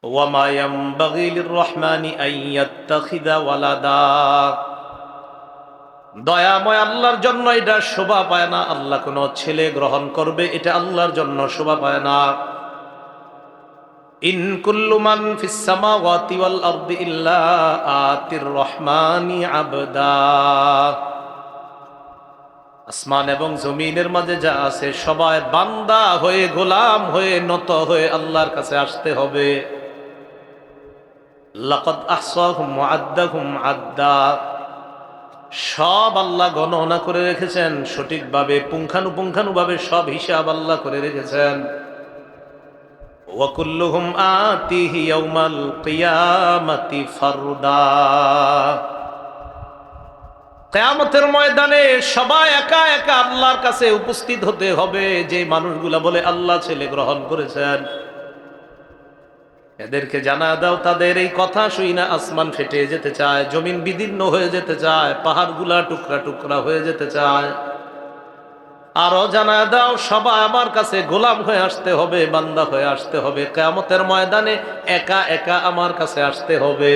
ওয়ামা ইয়ানবাগি লির-রহমানি আন ইয়াত্তাখিযা ওয়ালাদা। দয়াময় আল্লাহর জন্য এটা শোভা পায় না আল্লাহ কোনো ছেলে গ্রহণ করবে, এটা আল্লাহর জন্য শোভা পায় না। ইন কুল্লু মান ফিস সামাওয়াতি ওয়াল আরদি ইল্লা আতির রহমানি আবদা। আসমান এবং জমিনের মাঝে যা আছে সবাই বান্দা হয়ে, গোলাম হয়ে, নত হয়ে আল্লাহর কাছে আসতে হবে। লাকাদ আহসাহুম ওয়া আদ্দাহুম আদ্দা। সব আল্লাহ গণনা করে রেখেছেন সঠিকভাবে, পুঙ্খানুপুঙ্খানুভাবে সব হিসাব আল্লাহ করে রেখেছেন। ওয়া কুল্লুহুম আতিহি ইয়াউমাল কিয়ামাতি ফারদা। কিয়ামতের ময়দানে সবাই একা একা আল্লাহর কাছে উপস্থিত হতে হবে। যে মানুষগুলা বলে আল্লাহ ছেলে গ্রহণ করেছেন, এদেরকে জানা দাও তাদের এই কথা শুই না আসমান ফেটে যেতে চায়, জমিন বিদীর্ণ হয়ে যেতে চায়, পাহাড়গুলা টুকরা টুকরা হয়ে যেতে চায়। আরো জানা দাও সবাই আমার কাছে গোলাম হয়ে আসতে হবে, বান্দা হয়ে আসতে হবে। কিয়ামতের ময়দানে একা একা আমার কাছে আসতে হবে।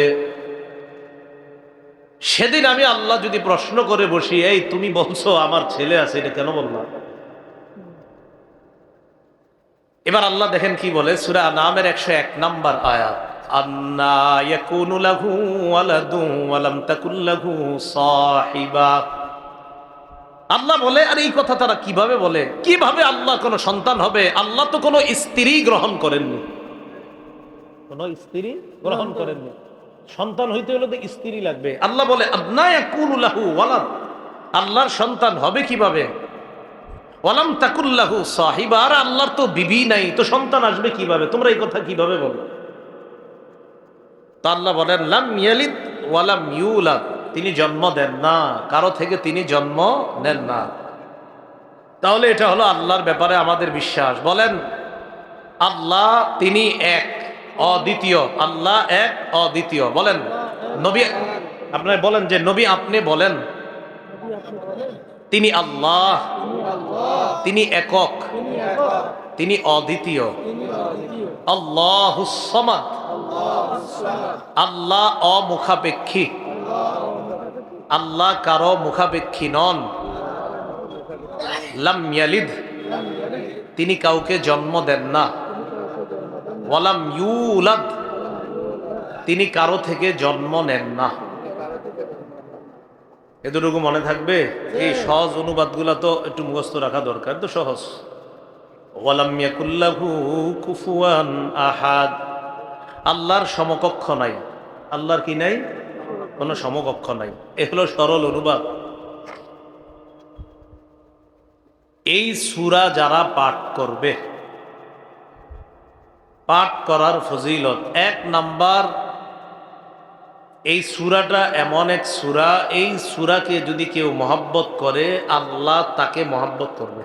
সেদিন আমি আল্লাহ যদি প্রশ্ন করে বসি, এই তুমি বলছো আমার ছেলে আছে, এটা কেন বললা? এবার আল্লাহ দেখেন কি বলে, সূরা আনআমের 101 নম্বর আয়াত। আন্না ইয়াকুনু লাহু ওয়ালাদু ওয়া লাম তাকুল লাহু সাহিবা। আল্লাহ বলে, আর এই কথা তারা কিভাবে বলে? কিভাবে আল্লাহ কোনো সন্তান হবে? আল্লাহ তো কোনো স্ত্রী গ্রহণ করেননি, কোনো স্ত্রী গ্রহণ করেননি। সন্তান হইতে হলে তো স্ত্রী লাগবে। আল্লাহ বলে আন্না ইয়াকুনু লাহু ওয়ালাদ, আল্লাহর সন্তান হবে কিভাবে? ওয়ালাম তাকুল লাহু সাহিবা, আর আল্লাহর তো বিবি নাই, তো সন্তান আসবে কিভাবে? তোমরা এই কথা কিভাবে বলো? তা আল্লাহ বলেন লাম ইয়ালিদ ওয়ালাম ইউলাদ, তিনি জন্ম দেন না, কারো থেকে তিনি জন্ম নেন না। তাহলে এটা হলো আল্লাহর ব্যাপারে আমাদের বিশ্বাস। বলেন আল্লাহ তিনি এক, অদ্বিতীয়। আল্লাহ এক, অদ্বিতীয়। বলেন নবী, আপনারা বলেন যে নবী আপনি বলেন তিনি আল্লাহ, তিনি একক, তিনি অদ্বিতীয়। আল্লাহুস সামাদ, আল্লাহ অমুখাপেক্ষী, আল্লাহ কারো মুখাপেক্ষী নন। লাম ইয়ালিদ, তিনি কাউকে জন্ম দেন না। ওয়ালাম ইউলাদ, তিনি কারো থেকে জন্ম নেন না। এতটুকু মনে থাকবে? এই সহজ অনুবাদগুলো তো একটু মুখস্থ রাখা দরকার, তো সহজ। ওয়ালাম ইয়াকুল লাহু কুফুয়ান আহাদ, আল্লাহর সমকক্ষ নাই। আল্লাহর কি নাই? কোনো সমকক্ষ নাই। এ হলো সরল অনুবাদ। এই সূরা যারা পাঠ করবে, পাঠ করার ফজিলত 1 নাম্বার, এই সূরাটা এমন এক সূরা, এই সূরাকে যদি কেউ মহব্বত করে আল্লাহ তাকে মহব্বত করবে।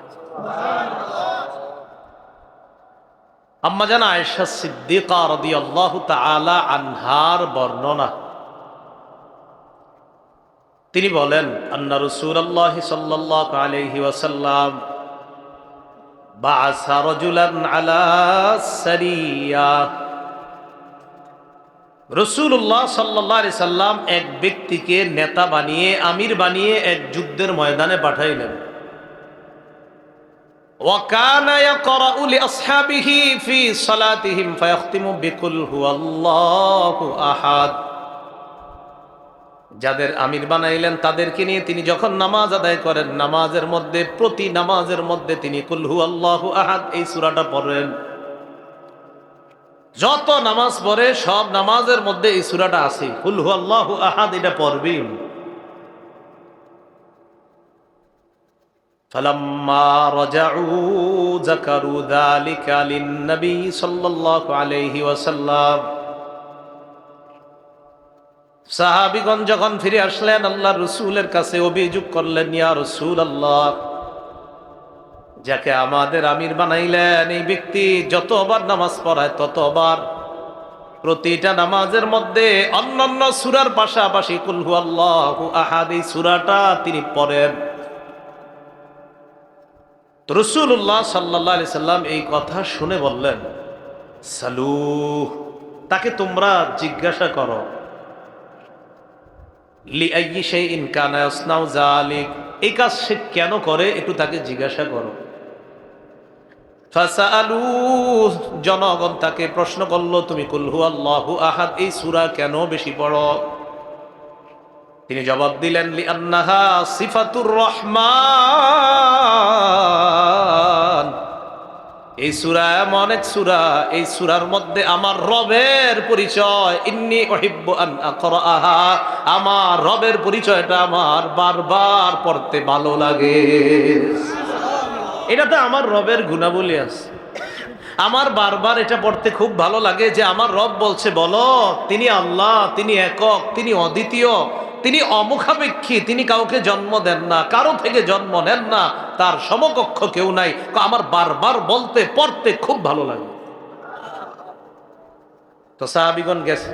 আম্মা জান আয়েশা সিদ্দিকা রাদিয়াল্লাহু তাআলা আনহার বর্ণনা, তিনি বলেন আন্না রাসূলুল্লাহ সাল্লাল্লাহু আলাইহি ওয়াসাল্লাম বাআসা রাজুলান আলা সারিয়া। রাসূলুল্লাহ সাল্লাল্লাহু আলাইহি সাল্লাম এক ব্যক্তিকে নেতা বানিয়ে, আমির বানিয়ে এক যুদ্ধের ময়দানে পাঠাইলেন। ওয়া কানা ইয়াকরাউ লিআসহাবিহি ফি সালাতিহিম ফায়াখতিমু বিকুল হুয়াল্লাহু আহাদ। যাদের আমির বানাইলেন তাদেরকে নিয়ে তিনি যখন নামাজ আদায় করেন, নামাজের মধ্যে, প্রতি নামাজের মধ্যে তিনি কুল হুয়াল্লাহু আহাদ এই সূরাটা পড়েন। যত নামাজ পড়ে সব নামাজের মধ্যে এই সূরাটা আছে, কুল হুয়াল্লাহু আহাদ, এটা পড়বেন। ফালাম্মা রাজাউ যাকারু যালিকা লিন-নবী সাল্লাল্লাহু আলাইহি ওয়াসাল্লাম। সাহাবীগণ যখন ফিরে আসলেন আল্লাহর রাসূলের কাছে, অভিযোগ করলেন, ইয়া রাসূলুল্লাহ, যাকে আমাদের আমির বানাইলেন এই ব্যক্তি যতবার নামাজ পড়ায় ততবার, প্রতিটা নামাজের মধ্যে অন্যান্য সূরার পাশাপাশি কুল হুয়াল্লাহু আহাদ এই সূরাটা তিনি পড়েন। রাসূলুল্লাহ সাল্লাল্লাহু আলাইহি সাল্লাম এই কথা শুনে বললেন, সালু, তাকে তোমরা জিজ্ঞাসা করো লিআইয়ি শাইইন কানা ইয়াসনাউ যালিক, এই কাজ সে কেন করে একটু তাকে জিজ্ঞাসা করো। ফাসালু, জনগণ তাকে প্রশ্ন করলো তুমি কুল হুয়াল্লাহু আহাদ এই সূরা কেন বেশি পড়ো? তিনি জবাব দিলেন লিআন্নাহা সিফাতুর রহমান, এই সূরা এমন এক সূরা, এই সূরার মধ্যে আমার রবের পরিচয়। ইন্নী উহিব্বু আন আকরাআহা, আমার রবের পরিচয়টা আমার বারবার পড়তে ভালো লাগে। এটাতে আমার রবের গুণাবলী আছে, আমার বারবার এটা পড়তে খুব ভালো লাগে যে আমার রব বলছে বলো তিনি আল্লাহ, তিনি একক, তিনি অদ্বিতীয়, তিনি অমুখাপেক্ষী, তিনি কাউকে জন্ম দেন না, কারো থেকে জন্ম নেন না, তার সমকক্ষ কেউ নাই। আমার বারবার বলতে পড়তে খুব ভালো লাগে। তো সাহাবীগণ গেছে,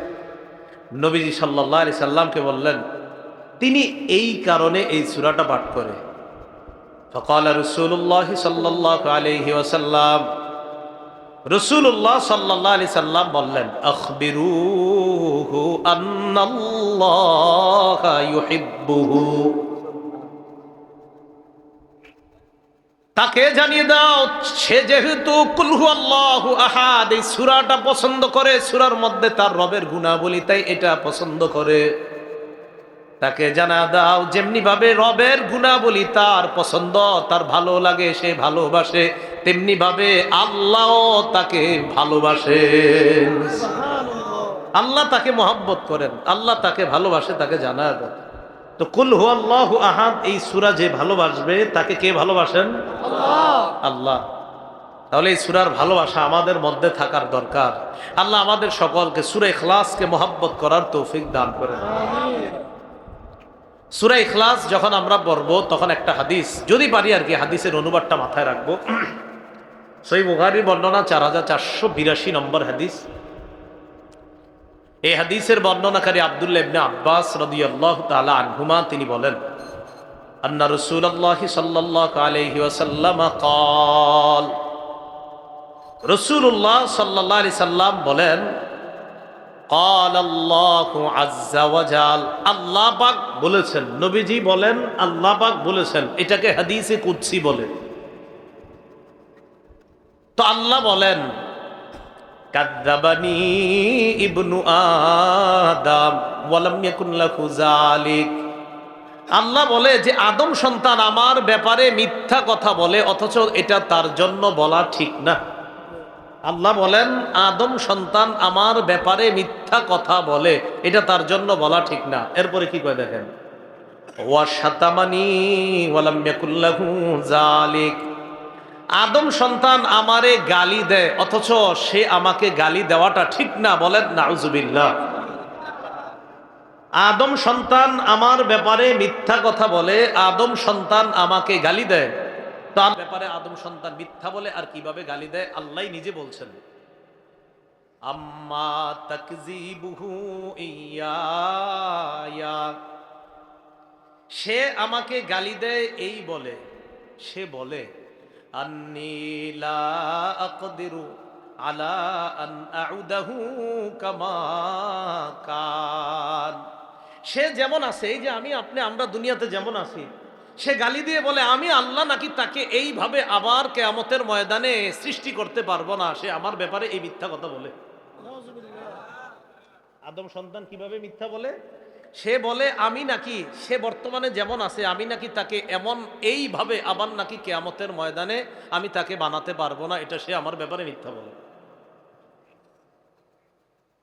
নবীজি সাল্লাল্লাহু আলাইহি সাল্লামকে বললেন তিনি এই কারণে এই সূরাটা পাঠ করে। ফাকালা রাসূলুল্লাহ সাল্লাল্লাহু আলাইহি ওয়াসাল্লাম, রাসূলুল্লাহ সাল্লাল্লাহু আলাইহি সাল্লাম বললেন আখবিরুহু আন্নাল্লাহা ইউহিব্বুহু, তাকে জানিয়ে দাও সে যেহেতু কুল হুয়াল্লাহু আহাদ এই সূরাটা পছন্দ করে, সূরার মধ্যে তার রবের গুণাবলী তাই এটা পছন্দ করে। তাকে জানা দাও যেমনি ভাবে রবের গুণাবলী তার পছন্দ, তার ভালো লাগে, সে ভালোবাসে, তেমনি ভাবে আল্লাহ তাকে ভালোবাসেন। আল্লাহ তাকে মহব্বত করেন, আল্লাহ তাকে ভালোবাসে, তাকে জানা দাও। তো কুল হুয়াল্লাহু আহাদ এই সূরা যে ভালোবাসবে তাকে কে ভালোবাসেন? আল্লাহ। আল্লাহ। তাহলে এই সূরার ভালোবাসা আমাদের মধ্যে থাকার দরকার। আল্লাহ আমাদের সকলকে সূরা ইখলাসকে মহব্বত করার তৌফিক দান করেন। সূরা ইখলাস যখন আমরা পড়ব তখন একটা হাদিস যদি পারি আর কি, হাদিসের অনুবাদটা মাথায় রাখবো। সহিহ বুখারীর বর্ণনা 4482 নম্বর হাদিস। এই হাদিসের বর্ণনাকারী আব্দুল্লাহ ইবনে আব্বাস রাদিয়াল্লাহু তাআলা আনহুমা তিনি বলেন আন্না রাসূলুল্লাহ সাল্লাল্লাহু আলাইহি ওয়াসাল্লাম قال, রাসূলুল্লাহ সাল্লাল্লাহু আলাইহি সাল্লাম বলেন قال الله عز وجل, আল্লাহ পাক বলেছেন, নবীজি বলেন আল্লাহ পাক বলেছেন, এটাকে হাদিসে কুদসি বলে। তো আল্লাহ বলেন কাযযাবানি ইবনু আদম ওয়া লাম ইয়াকুন লাহু যালিক, আল্লাহ বলে যে আদম সন্তান আমার ব্যাপারে মিথ্যা কথা বলে অথচ এটা তার জন্য বলা ঠিক না। আল্লাহ বলেন আদম সন্তান আমার ব্যাপারে মিথ্যা কথা বলে, এটা তার জন্য বলা ঠিক না। এরপরে কি কয় দেখেন, ওয়া শাতামানি ওয়া লাম ইয়াকুল লাহু যালিক, আদম সন্তান আমারে গালি দেয় অথচ সে আমাকে গালি দেওয়াটা ঠিক না। বলেন নাউজুবিল্লাহ। আদম সন্তান আমার ব্যাপারে মিথ্যা কথা বলে, আদম সন্তান আমাকে গালি দেয়, তার ব্যাপারে আদম সন্তান মিথ্যা বলে আর কিভাবে গালি দেয় আল্লাহই নিজে বলছেন। আম্মা তাকযিবুহু ইয়া, সে আমাকে গালি দেয় এই বলে, সে বলে আন্নী লা আকদিরু আলা আন আউদাহু কামা কান, সে যেমন আছে এই যে আমরা দুনিয়াতে যেমন আছি, সে গালি দিয়ে বলে আমি আল্লাহ নাকি তাকে এইভাবে আবার কিয়ামতের ময়দানে সৃষ্টি করতে পারবো না, সে আমার ব্যাপারে এই মিথ্যা কথা বলে। আদম সন্তান কিভাবে মিথ্যা বলে? সে বলে আমি নাকি, সে বর্তমানে যেমন আছে আমি নাকি তাকে এমন এইভাবে আবার নাকি কিয়ামতের ময়দানে আমি তাকে বানাতে পারবো না, এটা সে আমার ব্যাপারে মিথ্যা বলে।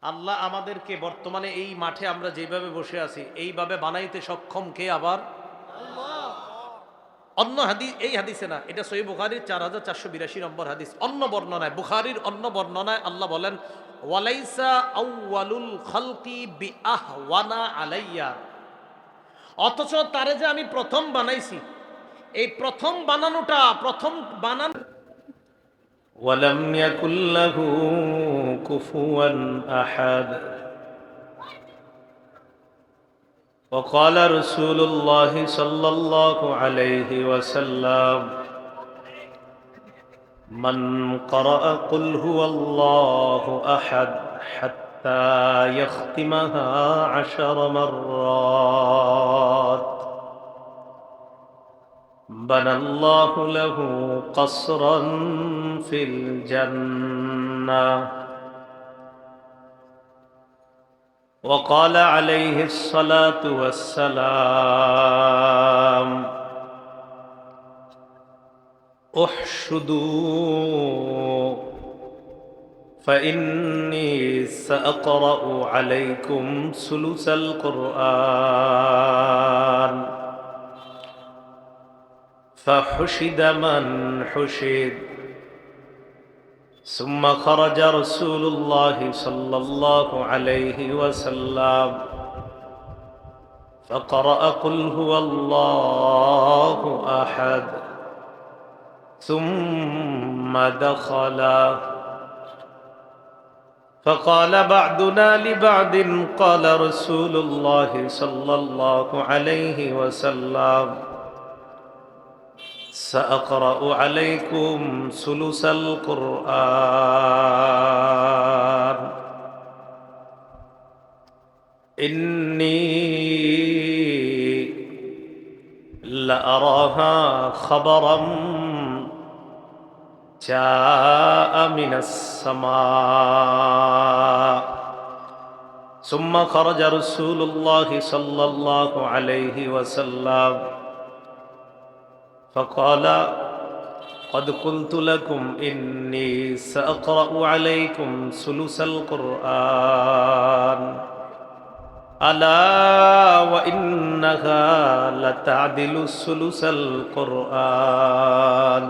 আল্লাহ আমাদেরকে বর্তমানে এই মাঠে আমরা যেভাবে বসে আছি এইভাবে বানাইতে সক্ষম কে? আবার আল্লাহ। অন্য হাদিস, এই হাদিসে না, এটা সহিহ বুখারীর 4482 নম্বর হাদিস। অন্য বর্ণনায়, বুখারীর অন্য বর্ণনায় আল্লাহ বলেন ওয়ালাইসা আউয়ালুল খালকি বিআহওয়ানা আলাইয়া, অথচ তারে যে আমি প্রথম বানাইছি, এই প্রথম বানানোটা, প্রথম বানানো ওয়ালাম ইয়াকুল লাহু কুফুয়ান আহাদ। وقال رسول الله صلى الله عليه وسلم من قرأ قل هو الله أحد حتى حتى يختمها 10 مرات بنى الله له قصرا في الجنة. وقال عليه الصلاة والسلام: احشدوا فإني سأقرأ عليكم ثلث القرآن. فحشد من حشد. ثم خرج رسول الله صلى الله عليه وسلم فقرأ قل هو الله أحد ثم دخل. فقال بعضنا لبعض: قال رسول الله صلى الله عليه وسلم: سأقرأ عليكم ثلث القرآن. إني لأراها خبرا جاء من السماء. ثم خرج رسول الله صلى الله عليه وسلم فقال: قد قلت لكم إني سأقرأ عليكم ثلث القرآن، ألا وإنها لتعدل ثلث القرآن،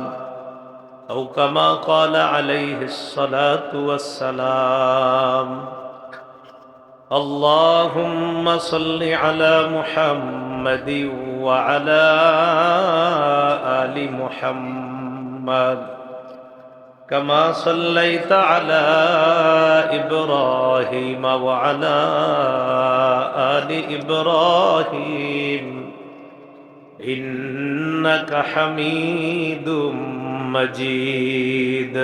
أو كما قال عليه الصلاة والسلام. اللهم صل على محمد وعلى آل محمد كما صليت على إبراهيم وعلى آل إبراهيم إنك حميد مجيد.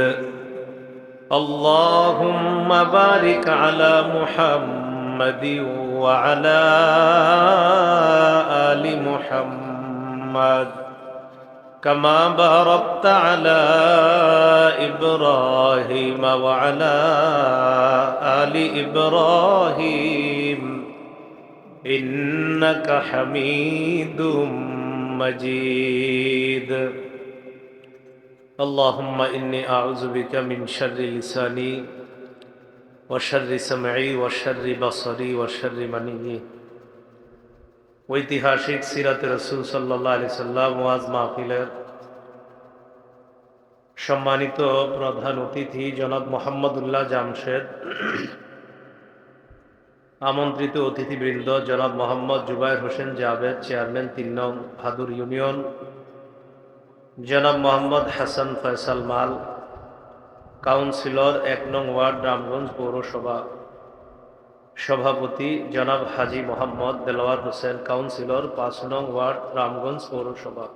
اللهم بارك على محمد وعلى آل محمد كما باركت على إبراهيم وعلى آل إبراهيم إنك حميد مجيد. اللهم إني أعوذ بك من شر لساني وشر سمعي وشر بصري وشر مني. ঐতিহাসিক সিরাতে রাসূল সাল্লাল্লাহু আলাইহি সাল্লাম ওয়াজ মাহফিলের সম্মানিত প্রধান অতিথি জনাব মোহাম্মদুল্লাহ জামশেদ, আমন্ত্রিত অতিথিবৃন্দ জনাব মোহাম্মদ জুবায়ের হোসেন জাভেদ, চেয়ারম্যান ৩ নং ভাদুর ইউনিয়ন, জনাব মোহাম্মদ হাসান ফয়সাল মাল, কাউন্সিলর ১ নং ওয়ার্ড রামগঞ্জ পৌরসভা, সভাপতি জনাব হাজী মোহাম্মদ দেলোয়ার হোসেন, কাউন্সিলর ৫ নং ওয়ার্ড রামগঞ্জ পৌরসভা।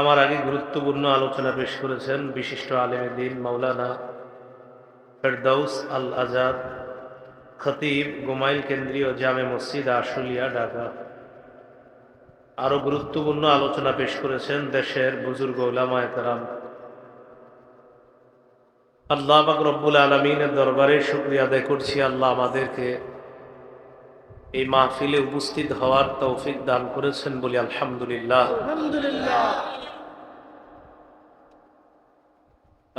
আমার আগে গুরুত্বপূর্ণ আলোচনা পেশ করেছেন বিশিষ্ট আলেম দ্বীন মাওলানা ফেরদৌস আল আজাদ, খতিব, গোমাইল কেন্দ্রীয় জামে মসজিদ, আশুলিয়া, ঢাকা। আরো গুরুত্বপূর্ণ আলোচনা পেশ করেছেন দেশের বুজুর্গ উলামায়ে কেরাম। আল্লাহ পাক রব্বুল আলামিনের দরবারে শুকরিয়া আদায় করছি, আল্লাহ আমাদেরকে এই মাহফিলে উপস্থিত হওয়ার তৌফিক দান করেছেন বলি আলহামদুলিল্লাহ।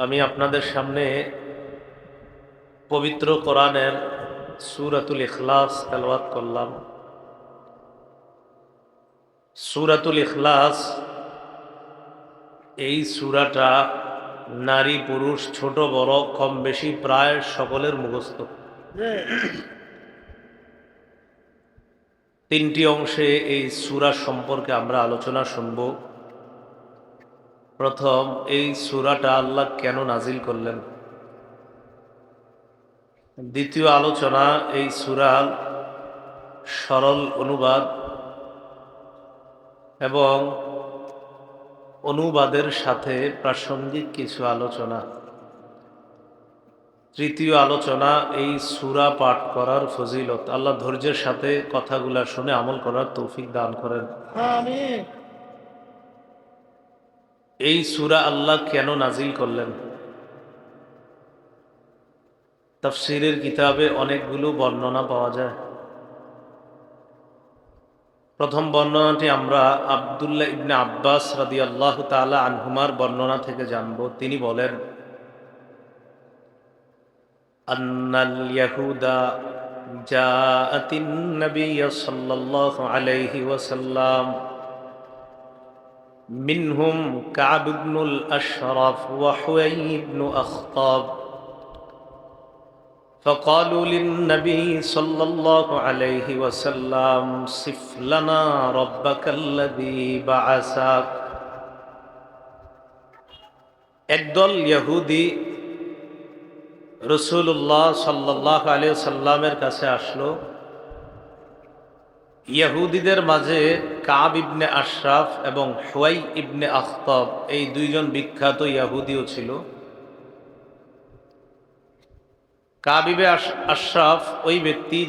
আমি আপনাদের সামনে পবিত্র কোরআনের সূরাতুল ইখলাস তেলাওয়াত করলাম। সূরাতুল ইখলাস এই সূরাটা নারী পুরুষ ছোট বড় কম বেশি প্রায় সকলের মুখস্থ। 3টি অংশে এই সূরা সম্পর্কে আমরা আলোচনা শুনব। প্রথম, এই সূরাটা আল্লাহ কেন নাজিল করলেন। দ্বিতীয় আলোচনা, এই সূরার সরল অনুবাদ এবং অনুবাদের সাথে প্রাসঙ্গিক কিছু আলোচনা। তৃতীয় আলোচনা এই সূরা পাঠ করার ফজিলত। আল্লাহ ধৈর্যের সাথে কথাগুলা শুনে আমল করার তৌফিক দান করেন। আমিন। এই সূরা আল্লাহ কেন নাজিল করলেন? তাফসীরের কিতাবে অনেকগুলো বর্ণনা পাওয়া যায়। প্রথম বর্ণনাটি আমরা আব্দুল্লাহ ইবনে আব্বাস রাদিয়াল্লাহু তাআলা আনহুমার বর্ণনা থেকে জানব। তিনি বলেন, আন্নাল ইয়াহুদা জাআতিন নবিয়্য সাল্লাল্লাহু আলাইহি ওয়াসাল্লাম মিনহুম কাব ইবনুল আশরাফ ওয়া হুয়াই ইবনু আখতাব فقالوا للنبي صلى الله عليه وسلم صف لنا ربك الذي بعثك। একদল ইহুদি রাসূলুল্লাহ সাল্লাল্লাহু আলাইহি ওয়াসাল্লামের কাছে আসলো। ইহুদিদের মাঝে কাব ইবনে আশরাফ এবং হুয়াই ইবনে আখতাব এই দুইজন বিখ্যাত ইহুদিও ছিল। কাব ইবনে আশরাফ ওই ব্যক্তি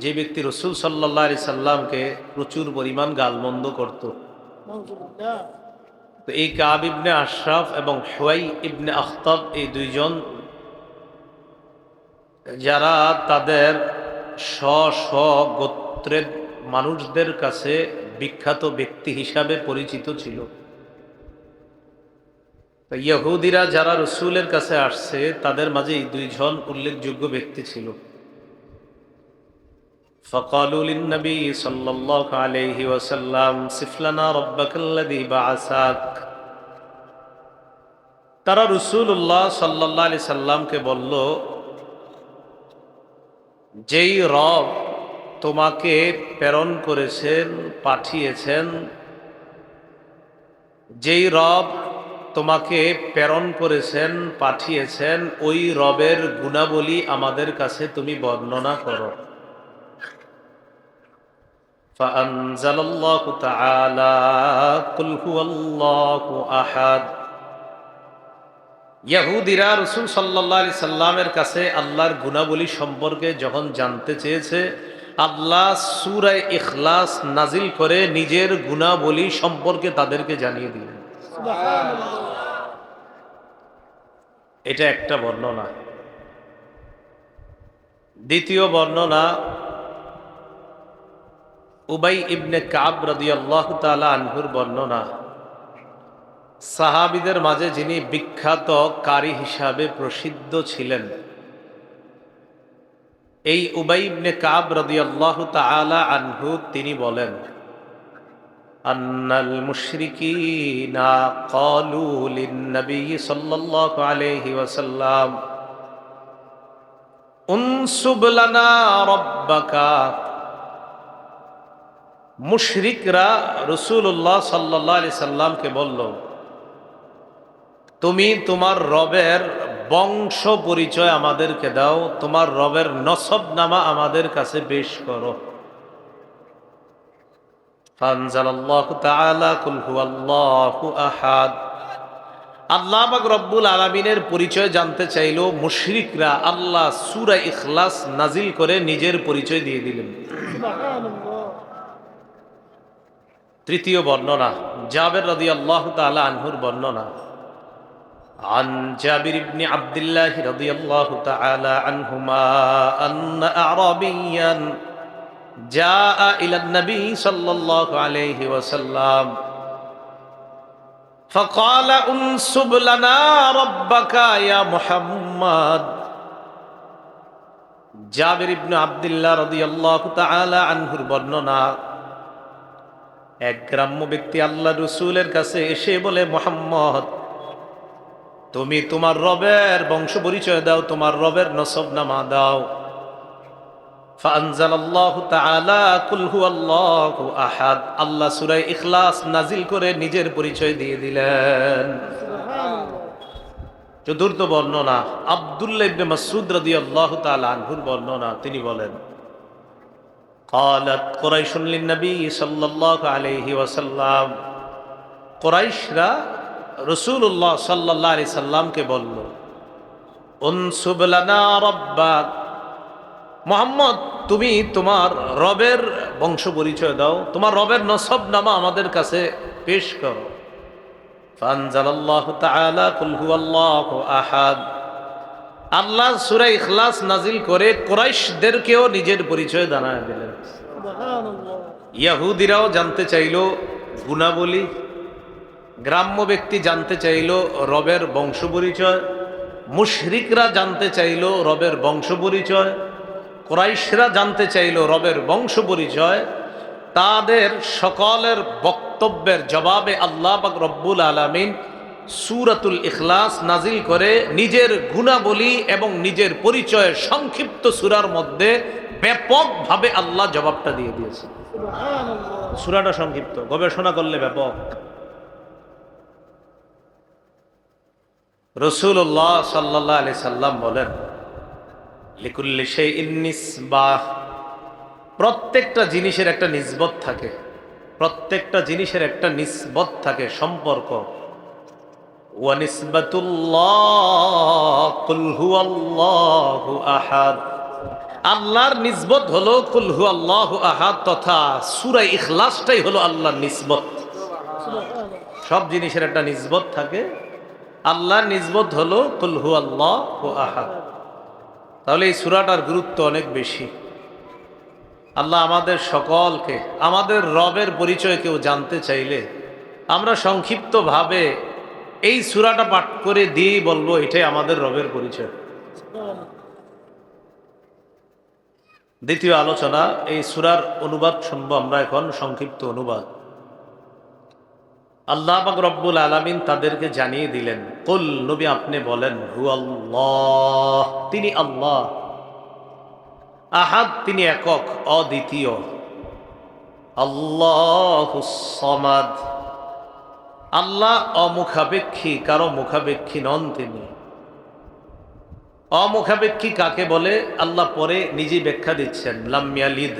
যে ব্যক্তি রাসূল সাল্লাল্লাহু আলাইহি সাল্লামকে প্রচুর পরিমাণ গালমন্দ করত। তো এই কাব ইবনে আশরাফ এবং হুয়াই ইবনে আখতাব এই দুইজন যারা তাদের স্ব গোত্রের মানুষদের কাছে বিখ্যাত ব্যক্তি হিসাবে পরিচিত ছিল। ইহুদিরা যারা রাসূলের কাছে আসছে তাদের মাঝে এই দুইজন উল্লেখযোগ্য ব্যক্তি ছিল। فقالوا للنبي صلى الله عليه وسلم صف لنا ربك الذي بعثك। তারা রাসূলুল্লাহ সাল্লাল্লাহু আলাইহি সাল্লামকে বলল, যেই রব তোমাকে প্রেরণ করেছেন, পাঠিয়েছেন, যেই রব তোমাকে প্রেরণ করেছেন, পাঠিয়েছেন, ওই রবের গুণাবলী আমাদের কাছে তুমি বর্ণনা করো। ফাআনজালাল্লাহু তাআলা কুল হুয়াল্লাহু আহাদ। ইহুদিরা রাসূল সাল্লাল্লাহু আলাইহি সাল্লামের কাছে আল্লাহর গুণাবলী সম্পর্কে যখন জানতে চেয়েছে, আল্লাহ সূরা ইখলাস নাজিল করে নিজের গুণাবলী সম্পর্কে তাদেরকে জানিয়ে দিলেন। এটা একটা বর্ণনা। দ্বিতীয় বর্ণনা উবাই ইবনে কাব রাদিয়াল্লাহু তাআলা আনহুর বর্ণনা। সাহাবীদের মাঝে যিনি বিখ্যাত কারি হিসাবে প্রসিদ্ধ ছিলেন, এই উবাই ইবনে কাব রাদিয়াল্লাহু তাআলা আনহু তিনি বলেন, আন্নাল মুশরিকিনা ক্বালু লিন-নবী সাল্লাল্লাহু আলাইহি ওয়াসাল্লাম উনসুব লানা রাব্বাকা। মুশরিকরা রাসূলুল্লাহ সাল্লাল্লাহু আলাইহি সাল্লামকে বলল, তুমি তোমার রবের বংশ পরিচয় আমাদেরকে দাও, তোমার রবের নসবনামা আমাদের কাছে পেশ করো। ফানজালাল্লাহু তাআলা কুল হুয়াল্লাহু আহাদ। আল্লাহ পাক রব্বুল আলামিনের পরিচয় জানতে চাইলো মুশরিকরা, আল্লাহ সূরা ইখলাস নাজিল করে নিজের পরিচয় দিয়ে দিলেন। তৃতীয় বর্ণনা জাবের রাদিয়াল্লাহু তাআলা আনহুর বর্ণনা। عن جابر بن عبد الله رضي الله تعالى عنهما أن أعرابيا جاء إلى النبي صلى الله عليه وسلم فقال انسب لنا ربك يا محمد। জাবির ইবনে আব্দুল্লাহ রাদিয়াল্লাহু তাআলা আনহুর বর্ণনা, এক গ্রাম্য ব্যক্তি আল্লাহর রাসূলের কাছে এসে বলে, মুহাম্মদ, তুমি তোমার রবের বংশ পরিচয় দাও, তোমার রবের নসবনামা দাও। ফাআনজালাল্লাহু তাআলা কুল হুয়াল্লাহু আহাদ। আল্লাহ সূরা ইখলাস নাজিল করে নিজের পরিচয় দিয়ে দিলেন। চতুর্থ বর্ণনা আব্দুল্লাহ ইবনে মাসউদ রাদিয়াল্লাহু তাআলা আনহুর বর্ণনা। তিনি বলেন, قالت قريش للنبي صلى الله عليه وسلم। কুরাইশরা রাসূলুল্লাহ সাল্লাল্লাহু আলাইহি সাল্লামকে বলল, উনসুব লানা রাব্বাক, মুহাম্মদ তুমি তোমার রবের বংশ পরিচয় দাও, তোমার রবের নসবনামা আমাদের কাছে পেশ করো। ফানজালাল্লাহু তাআলা কুল হুয়াল্লাহু আহাদ। আল্লাহ সূরা ইখলাস নাজিল করে কুরাইশদেরকেও নিজের পরিচয় জানায় দিলেন। ইহুদিরাও জানতে চাইল গুণাবলী, গ্রাম্য ব্যক্তি জানতে চাইল রবের বংশ পরিচয়, মুশরিকরা জানতে চাইল রবের বংশ পরিচয়, কুরাইশরা জানতে চাইল রবের বংশ পরিচয়। তাদের সকলের বক্তব্যের জবাবে আল্লাহ পাক রব্বুল আলামিন সূরাতুল ইখলাস নাজিল করে নিজের গুণাবলী এবং নিজের পরিচয়ের সংক্ষিপ্ত সূরার মধ্যে ব্যাপকভাবে আল্লাহ জবাবটা দিয়ে দিয়েছে। সূরাটা সংক্ষিপ্ত, গবেষণা করলে ব্যাপক। রাসূলুল্লাহ সাল্লাল্লাহু আলাইহি সাল্লাম বলেন, লিকুল্লি শাইইন নিসবাহ, প্রত্যেকটা জিনিসের একটা নিসবত থাকে, প্রত্যেকটা জিনিসের একটা নিসবত থাকে, সম্পর্ক। ওয়া নিসবাতুল্লাহ কুল হুয়াল্লাহু আহাদ, আল্লাহর নিসবত হলো কুল হুয়াল্লাহু আহাদ তথা সূরা ইখলাসটাই হলো আল্লাহর নিসবত। সব জিনিসের একটা নিসবত থাকে, আল্লাহর নিসবত হলো কুল হুয়াল্লাহু আহাদ। তাহলে এই সূরাটার গুরুত্ব অনেক বেশি। আল্লাহ আমাদের সকলকে আমাদের রবের পরিচয় কেউ জানতে চাইলে আমরা সংক্ষিপ্তভাবে এই সূরাটা পাঠ করে দিয়েই বলবো এটাই আমাদের রবের পরিচয়। দ্বিতীয় আলোচনা, এই সূরার অনুবাদ শুনবো আমরা এখন, সংক্ষিপ্ত অনুবাদ। আল্লাহ পাক রব্বুল আলামিন তাদেরকে জানিয়ে দিলেন, কুল, নবী আপনি বলেন, হুয়াল্লাহ, তিনি আল্লাহ, আহাদ, তিনি একক অদ্বিতীয়, আল্লাহুস সামাদ, আল্লাহ অমুখাপেক্ষী, কারো মুখাপেক্ষী নন তিনি। অমুখাপেক্ষী কাকে বলে আল্লাহ পরে নিজে ব্যাখ্যা দিচ্ছেন, লাম ইয়ালিদ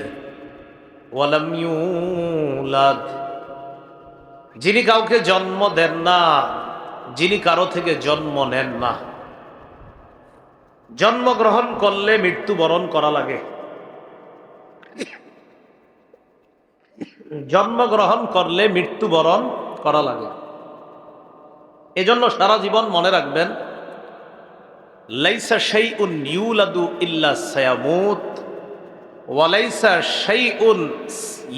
ওয়া লাম ইউলাদ, যিনি কাউকে জন্ম দেন না, যিনি কারো থেকে জন্ম নেন না। জন্মগ্রহণ করলে মৃত্যুবরণ করা লাগে, জন্মগ্রহণ করলে মৃত্যুবরণ করা লাগে। এজন্য সারা জীবন মনে রাখবেন, লাইসা শাইউন ইউলাদু ইল্লা সায়ামুত ওয়া লাইসা শাইউন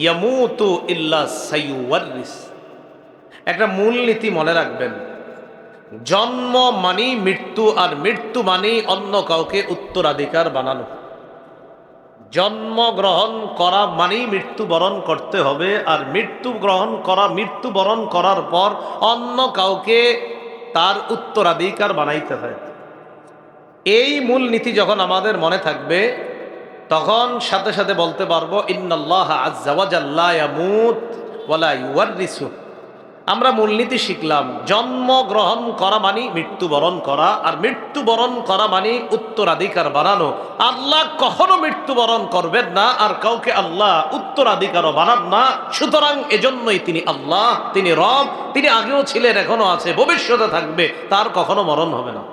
ইয়ামুতু ইল্লা সায়ুওয়ারিস। একটা মূলনীতি মনে রাখবেন, জন্ম মানি মৃত্যু, আর মৃত্যু মানি অন্য কাউকে উত্তরাধিকার বানানো। জন্মগ্রহণ করা মানেই মৃত্যুবরণ করতে হবে, আর মৃত্যুবরণ করার পর অন্য কাউকে তার উত্তরাধিকার বানাইতে হয়। এই মূল নীতি যখন আমাদের মনে থাকবে, তখন সাথে সাথে বলতে পারবো, ইন্নাল্লাহা আযজা ওয়া জাল্লা লা ইয়ামুত ওয়া লা ইউওয়ারিসু। আমরা মূলনীতি শিখলাম, জন্মগ্রহণ করা মানে মৃত্যুবরণ করা, আর মৃত্যুবরণ করা মানে উত্তরাধিকার বানানো। আল্লাহ কখনো মৃত্যুবরণ করবেন না, আর কাউকে আল্লাহ উত্তরাধিকারও বানান না। সুতরাং এজন্যই তিনি আল্লাহ, তিনি রব, তিনি আগেও ছিলেন, এখনো আছে, ভবিষ্যতে থাকবে, তার কখনো মরণ হবে না।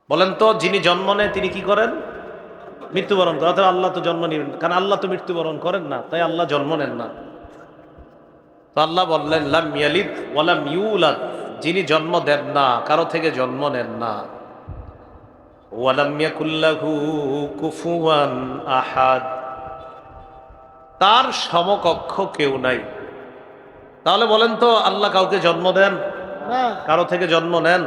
বলেন তো, যিনি জন্ম নেয় তিনি কি করেন? মৃত্যুবরণ করেন। অর্থাৎ আল্লাহ তো জন্ম নেবেন, কারণ আল্লাহ তো মৃত্যুবরণ করেন না, তাই আল্লাহ জন্ম নেন না। তো আল্লাহ বললেন, লাম ইয়ালিদ ওয়া লাম ইউলাদ, যিনি জন্ম দেন না, কারো থেকে জন্ম নেন না। ওয়া লাম ইয়াকুল লাহু কুফুয়ান আহাদ, তার সমকক্ষ কেউ নাই। তাহলে বলেন তো, আল্লাহ কাউকে জন্ম দেন? কারো থেকে জন্ম নেন?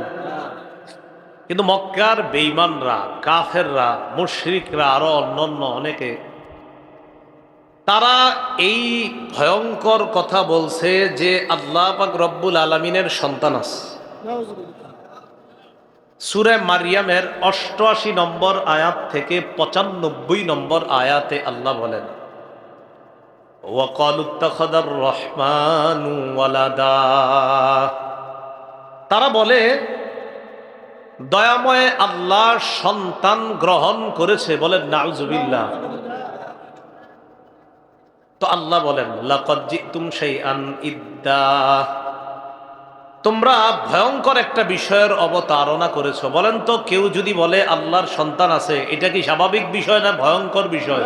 কিন্তু মক্কার বেঈমানরা, কাফেররা, মুশরিকরা, আরো অন্যান্য অনেকে, তারা এই ভয়ঙ্কর কথা বলছে যে আল্লাহ পাক রব্বুল আলামিনের সন্তান আছে। সূরা মারইয়ামের ৮৮ নম্বর আয়াত থেকে ৯৫ নম্বর আয়াতে আল্লাহ বলেন, ওয়া ক্বালু ইত্তাখাযার রহমানু ওয়ালাদা, তারা বলে দয়াময় আল্লাহ সন্তান গ্রহণ করেছে। বলেন নাউজুবিল্লাহ। তো আল্লাহ বলেন, লাকাদ জিতুম শাইআন ইদ্দা, তোমরা ভয়ঙ্কর একটা বিষয়ের অবতারণা করেছো। বলেন তো, কেউ যদি বলে আল্লাহর সন্তান আছে, এটা কি স্বাভাবিক বিষয় না ভয়ঙ্কর বিষয়?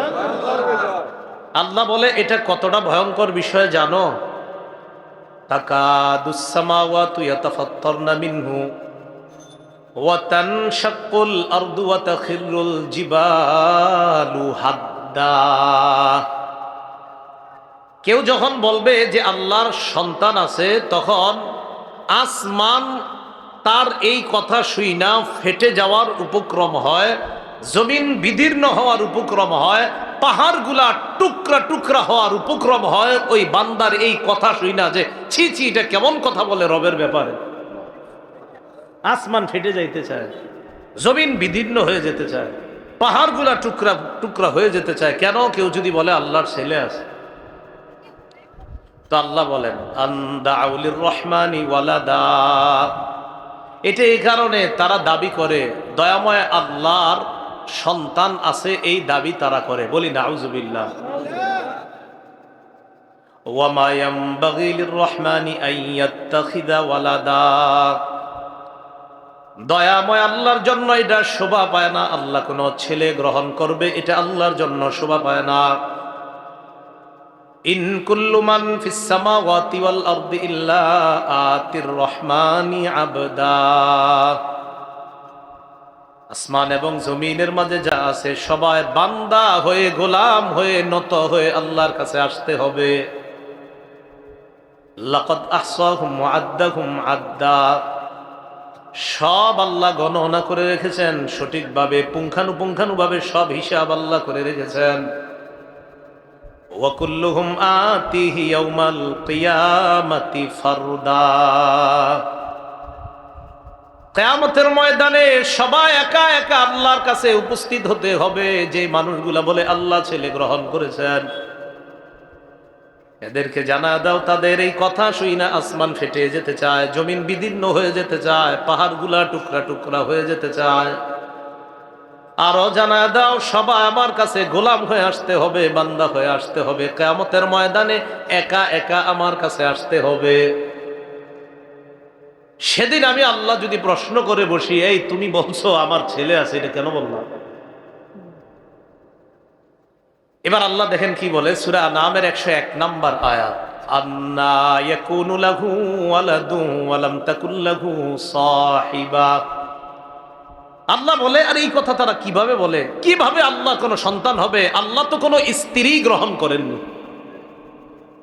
আল্লাহ বলে এটা কতটা ভয়ঙ্কর বিষয় জানো? তাকাদুস সামাওয়াতু ইয়াতাফাত্তারনা মিনহু ওয়া তানশাক্কুল আরদু ওয়া তাখিরুল জিবালু হাদ্দা। কেউ যখন বলবে যে আল্লাহর সন্তান আছে, তখন আসমান তার এই কথা শুই না ফেটে যাওয়ার উপক্রম হয়, জমিন বিদীর্ণ হওয়ার উপক্রম হয়, পাহাড়গুলা টুকরা টুকরা হওয়ার উপক্রম হয় ওই বান্দার এই কথা শুই না যে ছি ছি, এটা কেমন কথা বলে রবের ব্যাপারে। আসমান ফেটে যাইতে চায়, জমিন বিদীর্ণ হয়ে যেতে চায়, পাহাড়গুলা টুকরা টুকরা হয়ে যেতে চায়। কেন? কেউ যদি বলে আল্লাহর ছেলে আছে। তো আল্লাহ বলেন আন্দাউলির রহমানি ওয়ালাদা। এটা এই কারণে তারা দাবি করে দয়াময় আল্লাহর সন্তান আছে, এই দাবি তারা করে। বলি নাউজুবিল্লাহ। ওয়া মা ইয়ামবাগি লিররহমানি আন ইয়াত্তাখিযা ওয়ালাদা। দয়াময় আল্লাহর জন্য এটা শোভা পায় না আল্লাহ কোনো ছেলে গ্রহণ করবে, এটা আল্লাহর জন্য শোভা পায় না। ইন কুল্লু মান ফিস সামাওয়াতি ওয়াল আরদি ইল্লা আতির রহমানি আবদা। আসমান এবং জমিনের মাঝে যা আছে সবাই বান্দা হয়ে, গোলাম হয়ে, নত হয়ে আল্লাহর কাছে আসতে হবে। লাকাদ আহসাহুম ওয়া আদ্দাহুম আদ্দা। সব আল্লাহ গণনা করে রেখেছেন সঠিকভাবে, পুঙ্খানুপুঙ্খানুভাবে সব হিসাব আল্লাহ করে রেখেছেন। ওয়াকুল্লুহুম আতিহি ইয়াউমাল কিয়ামাতি ফারদা। কিয়ামতের ময়দানে সবাই একা একা আল্লাহর কাছে উপস্থিত হতে হবে। যে মানুষগুলা বলে আল্লাহ ছেলে গ্রহণ করেছেন, এদেরকে জানা দাও তাদের এই কথা শুই না আসমান ফেটে যেতে চায়, জমিন বিদীর্ণ হয়ে যেতে চায়, পাহাড়গুলা টুকরা টুকরা হয়ে যেতে চায়। আরো জানা দাও সবাই আমার কাছে গোলাম হয়ে আসতে হবে, বান্দা হয়ে আসতে হবে। কিয়ামতের ময়দানে একা একা আমার কাছে আসতে হবে। সেদিন আমি আল্লাহ যদি প্রশ্ন করে বসি, এই তুমি বলছো আমার ছেলে আছে, এটা কেন বললাম? এবার আল্লাহ দেখেন কি বলে, সূরা আনামের 101 নম্বর আয়াত। আন্না ইয়াকুনু লাহু ওয়ালাদু ওয়া লাম তাকুল লাহু সাহিবা। আল্লাহ বলে, আর এই কথা তারা কিভাবে বলে? কিভাবে আল্লাহ কোনো সন্তান হবে? আল্লাহ তো কোনো স্ত্রী গ্রহণ করেননি,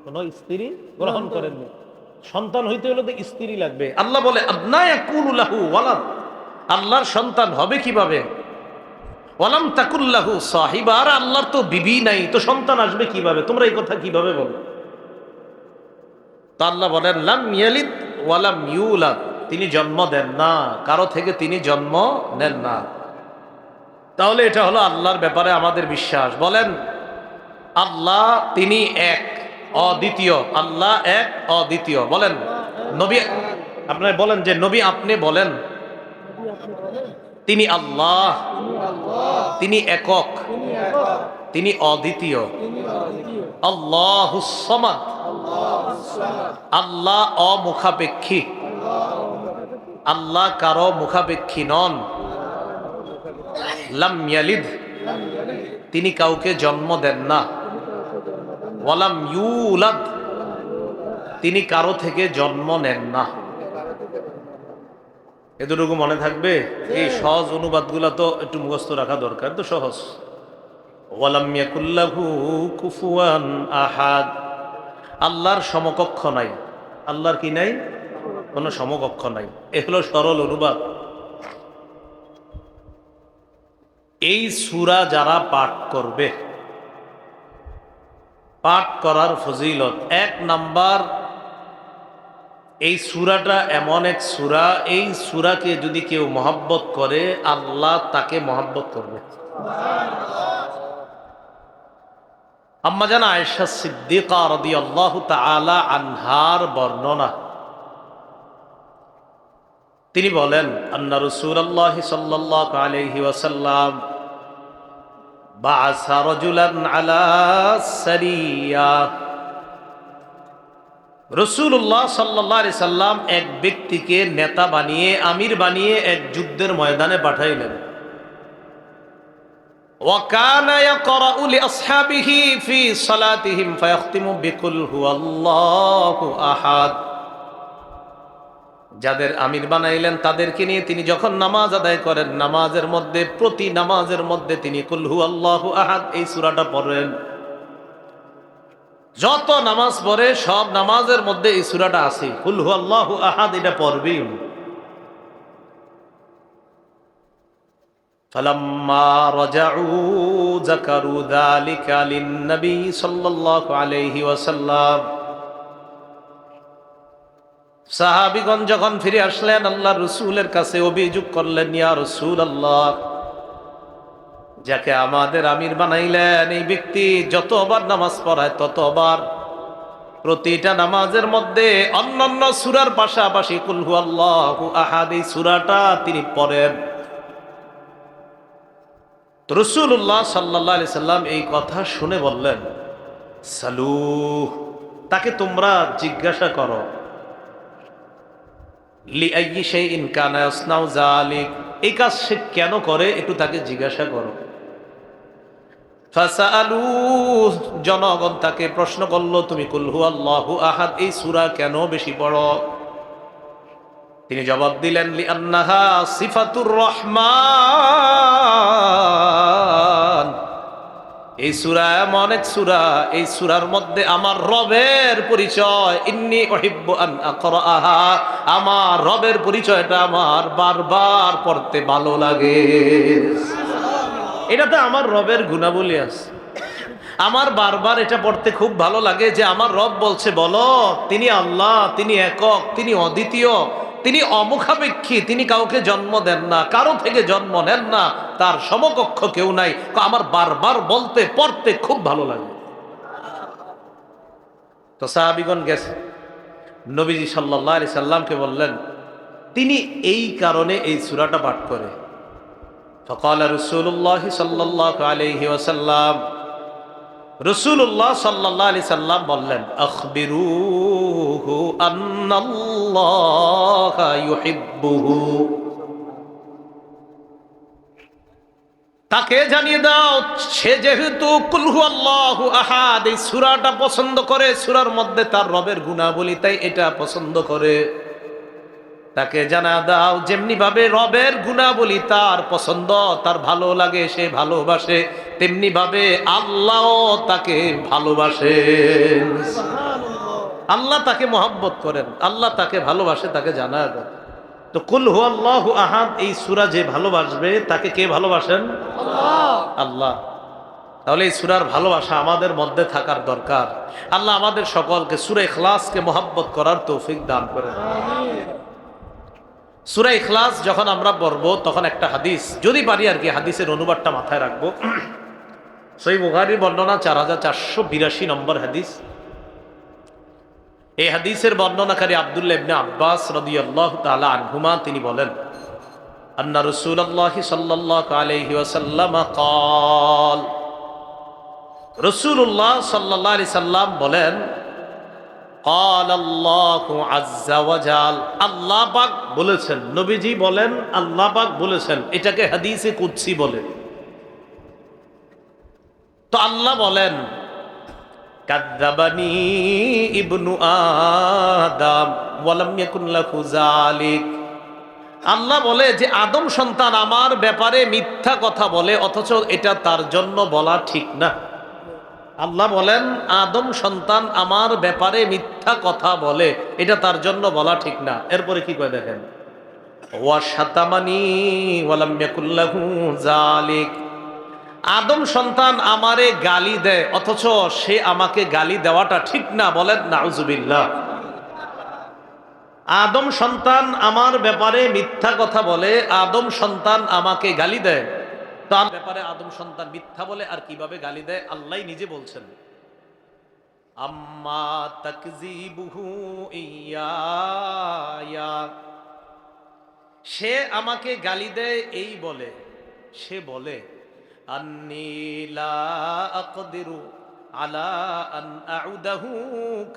কোনো স্ত্রী গ্রহণ করেননি। সন্তান হইতে হলে তো স্ত্রী লাগবে। আল্লাহ বলে আন্না ইয়াকুনু লাহু ওয়ালাদ, আল্লাহর সন্তান হবে কিভাবে? ওয়ালাম তাকুল লাহু সাহিবা, আর আল্লাহর তো বিবি নাই, তো সন্তান আসবে কিভাবে? তোমরা এই কথা কিভাবে বলো? তো আল্লাহ বলেন লাম ইয়ালিদ ওয়ালাম ইউলাদ, তিনি জন্ম দেন না, কারো থেকে তিনি জন্ম নেন না। তাহলে এটা হলো আল্লাহর ব্যাপারে আমাদের বিশ্বাস। বলেন আল্লাহ তিনি এক, অদ্বিতীয়। আল্লাহ এক, অদ্বিতীয়। বলেন নবী, আপনারা বলেন যে নবী আপনি বলেন তিনি আল্লাহ, তিনি একক, তিনি অদ্বিতীয়। আল্লাহুস সামাদ, আল্লাহ অমুখাপেক্ষী, আল্লাহ কারো মুখাপেক্ষী নন। লাম ইয়ালিদ, তিনি কাউকে জন্ম দেন না। ওয়ালাম ইউলাদ, তিনি কারো থেকে জন্ম নেন না। এতটুকু মনে থাকবে? এই সহজ অনুবাদগুলো তো একটু মুখস্থ রাখা দরকার, তো সহজ। ওয়ালাম ইয়াকুল লাহু কুফুয়ান আহাদ, আল্লাহর সমকক্ষ নাই। আল্লাহর কি নাই? কোনো সমকক্ষ নাই। এ হলো সরল অনুবাদ। এই সূরা যারা পাঠ করবে, পাঠ করার ফজিলত 1 নাম্বার, এই সূরাটা এমন এক সূরা, এই সূরাকে যদি কেউ মহব্বত করে আল্লাহ তাকে মহব্বত করবে। আম্মা জান আয়েশা সিদ্দিকা রাদিয়াল্লাহু তাআলা আনহার বর্ণনা, তিনি বলেন আন্না রাসূলুল্লাহ সাল্লাল্লাহু আলাইহি ওয়াসাল্লাম বা'আসা রাজুলান আলা সারিয়া রাসূলুল্লাহ সাল্লাল্লাহু আলাইহি সাল্লাম এক ব্যক্তিকে নেতা বানিয়ে, আমির বানিয়ে এক যুদ্ধের ময়দানে পাঠাইলেন। وكان يقرأ لأصحابه في صلاتهم فيختم بقل هو الله أحد। যাদের আমির বানাইলেন তাদেরকে নিয়ে তিনি যখন নামাজ আদায় করেন, নামাজের মধ্যে, প্রতি নামাজের মধ্যে তিনি কুল হুয়াল্লাহু আহাদ এই সূরাটা পড়েন। যত নামাজ পড়ে সব নামাজের মধ্যে এই সূরাটা আছে, কুল হুয়াল্লাহু আহাদ, এটা পড়বেই। ফালাম্মা রাজাউ যাকারু যালিকা লিন-নবী সাল্লাল্লাহু আলাইহি ওয়াসাল্লাম। সাহাবীগণ যখন ফিরে আসলেন আল্লাহর রাসূলের কাছে, অভিযোগ করলেন, ইয়া রাসূলুল্লাহ, যাকে আমাদের আমির বানাইলেন এই ব্যক্তি যতবার নামাজ পড়ায় ততবার প্রতিটা নামাজের মধ্যে অন্যান্য সূরার পাশাপাশি কুল হুয়াল্লাহু আহাদ এই সূরাটা তিনি পড়েন। রাসূলুল্লাহ সাল্লাল্লাহু আলাইহি সাল্লাম এই কথা শুনে বললেন, সালুহ, তাকে তোমরা জিজ্ঞাসা করো, লিআইয়ি শাইইন কানা ইয়াসনাউ যালিক, এই কাজ সে কেন করে একটু তাকে জিজ্ঞাসা করো। ফাসালু, জনগণ তাকে প্রশ্ন করলো, তুমি কুল হুয়াল্লাহু আহাদ এই সূরা কেন বেশি পড়ো? তিনি জবাব দিলেন, লিআন্নাহা সিফাতুর রহমান, এই সূরা এমন এক সূরা, এই সূরার মধ্যে আমার রবের পরিচয়, ইন্নী উহিব্বু আন আকরাআহা, আমার রবের পরিচয়টা আমার বারবার পড়তে ভালো লাগে। এটাতে আমার রবের গুণাবলী আছে, আমার বারবার এটা পড়তে খুব ভালো লাগে যে আমার রব বলছে, বলো তিনি আল্লাহ, তিনি একক, তিনি অদ্বিতীয়, তিনি অমুখাপেক্ষী, তিনি কাউকে জন্ম দেন না, কারো থেকে জন্ম নেন না, তার সমকক্ষ কেউ নাই। আমার বারবার বলতে পড়তে খুব ভালো লাগে। তো সাহাবীগণ গেছে, নবীজি সাল্লাল্লাহু আলাইহি সাল্লামকে বললেন, তিনি এই কারণে এই সূরাটা পাঠ করে। ফাকালা রাসূলুল্লাহ সাল্লাল্লাহু আলাইহি ওয়াসাল্লাম, রাসূলুল্লাহ সাল্লাল্লাহু আলাইহি সাল্লাম বললেন, আখবিরুহু আন্নাল্লাহা ইউহিব্বুহু, তাকে জানিয়ে দাও সে যেহেতু কুল হুয়াল্লাহু আহাদ এই সূরাটা পছন্দ করে, সূরার মধ্যে তার রবের গুণাবলী তাই এটা পছন্দ করে। তাকে জানা দাও যেমনি ভাবে রবের গুণাবলী তার পছন্দ, তার ভালো লাগে, সে ভালোবাসে, তেমনি ভাবে আল্লাহও তাকে ভালোবাসেন। আল্লাহ তাকে মহব্বত করেন, আল্লাহ তাকে ভালোবাসে, তাকে জানা দাও। তো কুল হুয়াল্লাহু আহাদ এই সূরা যে ভালোবাসবে তাকে কে ভালোবাসেন? আল্লাহ। আল্লাহ। তাহলে এই সূরার ভালোবাসা আমাদের মধ্যে থাকার দরকার। আল্লাহ আমাদের সকলকে সূরা ইখলাসকে মহব্বত করার তৌফিক দান করেন। আমিন। সূরা ইখলাস যখন আমরা পড়ব তখন একটা হাদিস, যদি পারি আর কি হাদিসের অনুবাদটা মাথায় রাখবো। সহিহ বুখারীর বর্ণনা 4482 নম্বর হাদিস। এই হাদিসের বর্ণনাকারী আব্দুল্লাহ ইবনে আব্বাস রাদিয়াল্লাহু তাআলা আনহুমা, তিনি বলেন, আন্না রাসূলুল্লাহ সাল্লাল্লাহু আলাইহি ওয়াসাল্লাম قال, রাসূলুল্লাহ সাল্লাল্লাহু আলাইহি সাল্লাম বলেন, قال الله عز وجل, আল্লাহ পাক বলেছেন, নবীজি বলেন আল্লাহ পাক বলেছেন, এটাকে হাদিসে কুদসি বলে। তো আল্লাহ বলেন, কাযযাবানি ইবনু আদম ওয়া লাম ইয়াকুন লাহু যালিক, আল্লাহ বলে যে আদম সন্তান আমার ব্যাপারে মিথ্যা কথা বলে অথচ এটা তার জন্য বলা ঠিক না। আল্লাহ বলেন আদম সন্তান আমার ব্যাপারে মিথ্যা কথা বলে, এটা তার জন্য বলা ঠিক না। এরপরে কি কয় দেখেন, ওয়া শাতামানি ওয়া লাম ইয়াকুল লাহু যালিক, আদম সন্তান আমারে গালি দেয় অথচ সে আমাকে গালি দেওয়াটা ঠিক না। বলেন নাউজুবিল্লাহ। আদম সন্তান আমার ব্যাপারে মিথ্যা কথা বলে, আদম সন্তান আমাকে গালি দেয়, তার ব্যাপারে আদম সন্তান মিথ্যা বলে আর কিভাবে গালি দেয় আল্লাহই নিজে বলছেন, আম্মা তাকযিবুহু ইয়া, সে আমাকে গালি দেয় এই বলে, সে বলে আন্নী লা আকদিরু আলা আন আউদাহু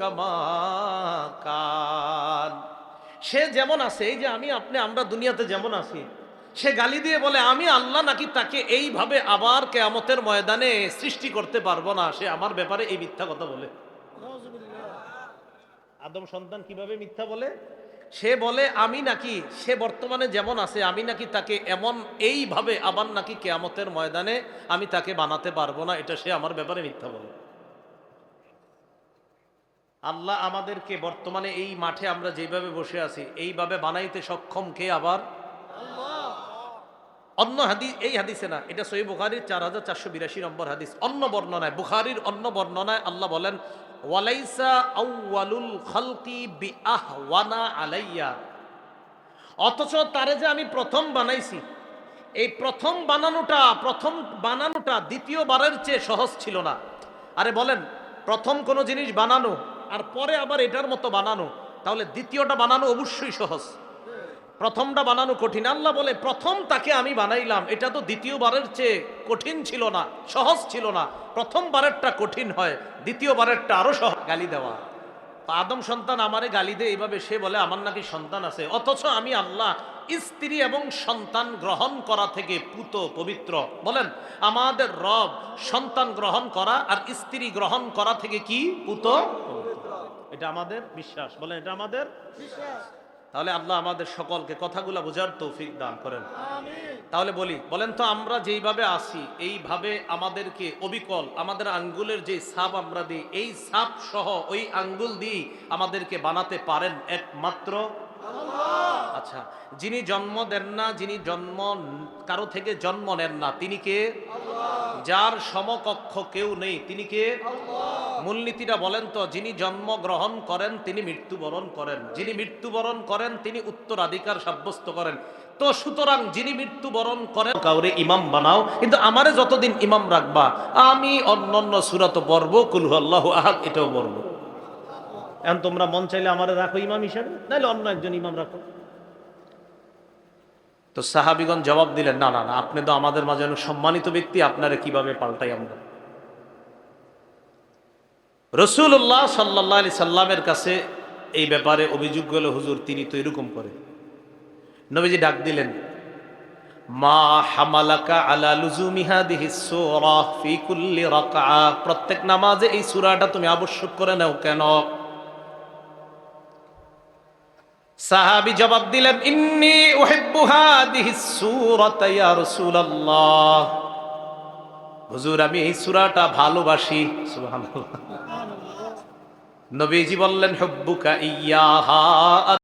কামা কান। সে যেমন আছে, এই যে আমি আপনি আমরা দুনিয়াতে যেমন আছি, সে গালি দিয়ে বলে আমি আল্লাহ নাকি তাকে এইভাবে আবার কিয়ামতের ময়দানে সৃষ্টি করতে পারবো না, সে আমার ব্যাপারে এই মিথ্যা কথা বলে। আদম সন্তান কিভাবে মিথ্যা বলে? সে বলে আমি নাকি, সে বর্তমানে যেমন আছে আমি নাকি তাকে এমন এইভাবে আবার নাকি কিয়ামতের ময়দানে আমি তাকে বানাতে পারবো না, এটা সে আমার ব্যাপারে মিথ্যা বলে। আল্লাহ আমাদেরকে বর্তমানে এই মাঠে আমরা যেভাবে বসে আছি এইভাবে বানাইতে সক্ষম কে? আবার অন্য হাদিস, এই হাদিসে না, এটা সহিহ বুখারীর 4482 নম্বর হাদিস। অন্য বর্ণনায়, বুখারীর অন্য বর্ণনায় আল্লাহ বলেন ওয়ালাইসা আউয়ালুল খালকি বিআহওয়ানা আলাইয়া, অথচ তারে যে আমি প্রথম বানাইছি, এই প্রথম বানানোটা দ্বিতীয়বারের চেয়ে সহজ ছিল না। আরে বলেন, প্রথম কোনো জিনিস বানানো আর পরে আবার এটার মতো বানানো, তাহলে দ্বিতীয়টা বানানো অবশ্যই সহজ, প্রথমটা বানানো কঠিন। আল্লাহ বলে প্রথম তাকে আমি বানাইলাম, এটা তো দ্বিতীয়বারের চেয়ে কঠিন ছিল না, সহজ ছিল না। প্রথমবারেরটা কঠিন হয়, দ্বিতীয়বারেরটা আরো সহজ। গালি দেওয়া, আদম সন্তান আমারে গালি দেয় এইভাবে, সে বলে আমার নাকি সন্তান আছে, অথচ আমি আল্লাহ স্ত্রী এবং সন্তান গ্রহণ করা থেকে পুত পবিত্র। বলেন, আমাদের রব সন্তান গ্রহণ করা আর স্ত্রী গ্রহণ করা থেকে কি পুত? এটা আমাদের বিশ্বাস। বলেন, এটা আমাদের বিশ্বাস। তাহলে আল্লাহ আমাদের সকলকে কথাগুলো বোঝার তৌফিক দান করেন। তাহলে বলেন তো, আমরা যেইভাবে আছি এইভাবে আমাদেরকে অবিকল আমাদের আঙ্গুলের যে ছাপ আমরা দিই, এই ছাপ সহ ওই আঙ্গুল দিয়ে আমাদেরকে বানাতে পারেন একমাত্র আল্লাহ। আচ্ছা, যিনি জন্ম দেন না, যিনি কারো থেকে জন্ম নেন না, তিনি কে? যার সমকক্ষ কেউ নেই, তিনি কে? মূলনীতিটা বলেন তো, যিনি জন্ম গ্রহণ করেন তিনি মৃত্যুবরণ করেন, যিনি মৃত্যুবরণ করেন তিনি উত্তরাধিকার সাব্যস্ত করেন। তো সুতরাং যিনি মৃত্যুবরণ করেন, কাউরে ইমাম বানাও, কিন্তু আমারে যতদিন ইমাম রাখবা আমি অন্যান্য সূরা তো পড়বো, কুল হুয়াল্লাহু আহাদ এটাও পড়বো। এখন তোমরা মন চাইলে আমারে রাখো ইমাম হিসাবে, নাহলে অন্য একজন ইমাম রাখো। তো সাহাবীগণ জবাব দিলেন, না না না, আপনি তো আমাদের মাঝে অনেক সম্মানিত ব্যক্তি, আপনারে কিভাবে পাল্টাই আমরা? রাসূলুল্লাহ সাল্লাল্লাহু আলাইহি সাল্লামের কাছে এই ব্যাপারে অভিযোগ গেল, হুজুর তিনি তো এরকম করে। নবীজি ডাক দিলেন, মা হামালাকা আলা লুজুমি হাদিহিস সূরা ফি কুল্লি রাকআ, প্রত্যেক নামাজে এই সূরাটা তুমি আবশ্যক করে নাও কেন? সাহাবী জবাব দিলেন, ইন্নী উহিব্বু হাদিহিস সূরাতা ইয়া রাসূলুল্লাহ, হুজুর আমি এই সূরাটা ভালোবাসি। সুবহানাল্লাহ। নবীজি বললেন, হুব্বুকা ইয়াহা